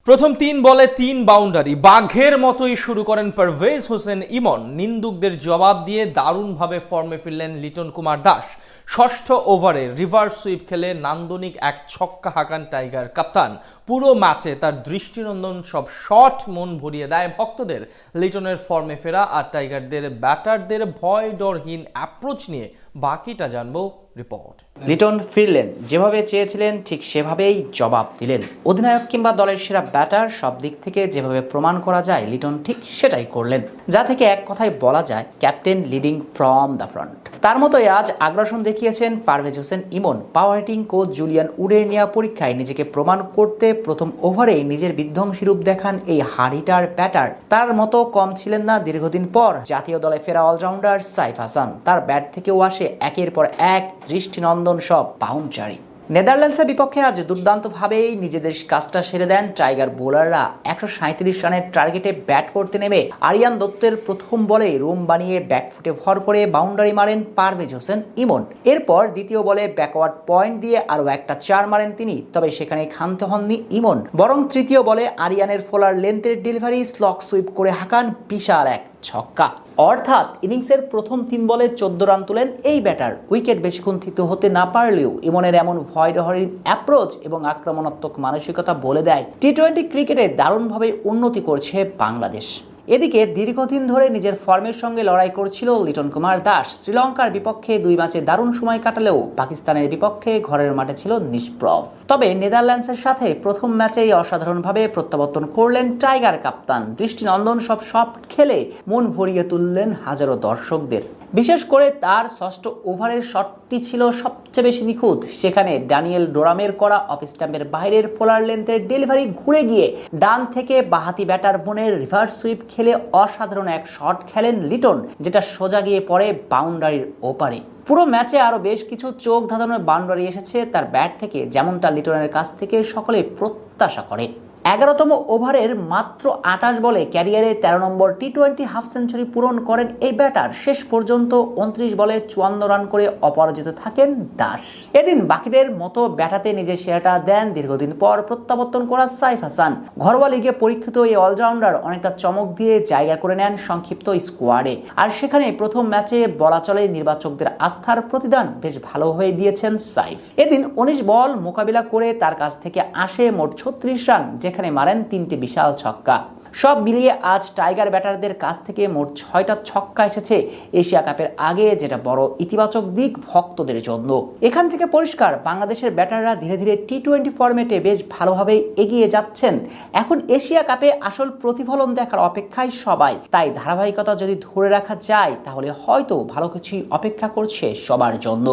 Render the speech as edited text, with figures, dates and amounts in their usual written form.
প্রথম ৩ বলে ৩ বাউন্ডারি বাঘের মতোই শুরু করেন পারভেজ হোসেন ইমন। নিন্দুকদের জবাব দিয়ে দারুণভাবে ফর্মে ফিরলেন লিটন কুমার দাস। ষষ্ঠ ওভারে রিভার্স সুইপ খেলে নান্দনিক এক ছক্কা হাঁকান টাইগার কাপ্তান। পুরো ম্যাচে তার দৃষ্টিনন্দন সব শট মন ভরিয়ে দেয় ভক্তদের। লিটনের ফর্মে ফেরা আর টাইগারদের ব্যাটারদের ভয় ডরহীন অ্যাপ্রোচ নিয়ে বাকিটা জানবো রিপোর্ট। লিটন ফিরলেন, যেভাবে চেয়েছিলেন ঠিক সেভাবেই জবাব দিলেন। অধিনায়ক কিংবা দলের সেরা ব্যাটার সব দিক থেকে যেভাবে প্রমাণ করা যায় লিটন ঠিক সেটাই করলেন, যা থেকে এক কথায় বলা যায় captain leading from the front. তার মতোই আজ আগ্রাসন দেখিয়েছেন পারভেজ হোসেন ইমন। পাওয়ার হিটিং কোচ জুলিয়ান উডের নেওয়া পরীক্ষায় নিজেকে প্রমাণ করতে প্রথম ওভারেই নিজের বিধ্বংসী রূপ দেখান এই হাড়িটার ব্যাটার। তার মতো কম ছিলেন না দীর্ঘদিন পর জাতীয় দলে ফেরা অলরাউন্ডার সাইফ হাসান। তার ব্যাট থেকেও আসে একের পর এক দৃষ্টিনন্দন সব বাউন্ডারি। নেদারল্যান্ডসের বিপক্ষে আজ দুর্দান্তভাবেই নিজেদের কাজটা সেরে দেন টাইগার বোলাররা। 137 রানের টার্গেটে ব্যাট করতে নেমে আরিয়ান দত্তের প্রথম বলে রুম বানিয়ে ব্যাকফুটে ভর করে বাউন্ডারি মারেন পারভেজ হোসেন ইমন। এরপর দ্বিতীয় বলে ব্যাকওয়ার্ড পয়েন্ট দিয়ে আরও একটা 4 মারেন তিনি, তবে সেখানে ক্ষান্ত হননি ইমন, বরং তৃতীয় বলে আরিয়ানের ফোলার লেন্থের ডেলিভারি স্লক সুইপ করে হাঁকান বিশাল এক ছক্কা। অর্থাৎ ইনিংসের প্রথম 3 বলে 14 রান তুলেন এই ব্যাটার। উইকেট বেশিক্ষণ থিত হতে না পারলেও ইমনের এমন ভয়ডহরীন অ্যাপ্রোচ এবং আক্রমণাত্মক মানসিকতা বলে দেয় টি-20 ক্রিকেটে দারুণভাবে উন্নতি করছে বাংলাদেশ। এদিকে দীর্ঘদিন ধরে নিজের ফর্মের সঙ্গে লড়াই করছিল লিটন কুমার দাস। শ্রীলঙ্কার বিপক্ষে 2 ম্যাচে দারুণ সময় কাটালেও পাকিস্তানের বিপক্ষে ঘরের মাঠে ছিল নিষ্প্রভ। তবে নেদারল্যান্ডসের সাথে প্রথম ম্যাচেই অসাধারণভাবে প্রত্যাবর্তন করলেন টাইগার কাপ্তান। দৃষ্টিনন্দন সব শট খেলে মন ভরিয়ে তুললেন হাজারো দর্শকদের। বিশেষ করে তার ষষ্ঠ ওভারের শটটি ছিল সবচেয়ে বেশি নিখুঁত। সেখানে ড্যানিয়েল ডোরামের করা অফ স্ট্যাম্পের বাইরের ফোলার লেন্থের ডেলিভারি ঘুরে গিয়ে ডান থেকে বাহাতি ব্যাটার বোনের রিভার্স সুইপ খেলে অসাধারণ এক শট খেলেন লিটন, যেটা সোজা গিয়ে পড়ে বাউন্ডারির ওপারে। পুরো ম্যাচে আরো বেশ কিছু চোখ ধাঁধানোর বাউন্ডারি এসেছে তার ব্যাট থেকে, যেমনটা লিটনের কাছ থেকে সকলে প্রত্যাশা করে। 11তম ওভারের মাত্র 28 বলে ক্যারিয়ারে 13 নম্বর টি-20 হাফ সেঞ্চুরি পূরণ করেন এই ব্যাটার। শেষ পর্যন্ত 29 বলে 54 রান করে অপরাজিত থাকেন দাস। এদিন বাকিদের মতো ব্যাটাতে নিজের সেরাটা দেন দীর্ঘদিন পর প্রত্যাবর্তন করা সাইফ হাসান। ঘরোয়া লিগে পরীক্ষিত এই অলরাউন্ডার অনেকটা চমক দিয়ে জায়গা করে নেন সংক্ষিপ্ত স্কোয়াডে। আর সেখানে প্রথম ম্যাচে বলা চলে নির্বাচকদের আস্থার প্রতিদান বেশ ভালো হয়ে দিয়েছেন সাইফ। এদিন 19 বল মোকাবিলা করে তার কাছ থেকে আসে মোট 36 রান, যেখানে মারেন 3টে বিশাল ছক্কা। সব মিলিয়ে আজ টাইগার ব্যাটারদের কাছ থেকে মোট 6টা ছক্কা এসেছে এশিয়া কাপের আগে, যেটা বড় ইতিবাচক দিক ভক্তদের জন্য। এখান থেকে পরিষ্কার বাংলাদেশের ব্যাটাররা ধীরে ধীরে টি-20 ফরম্যাটে বেশ ভালোভাবে এগিয়ে যাচ্ছেন। এখন এশিয়া কাপে আসল প্রতিফলন দেখার অপেক্ষায় সবাই। তাই ধারাবাহিকতা যদি ধরে রাখা যায় তাহলে হয়তো ভালো কিছুই অপেক্ষা করছে সবার জন্য।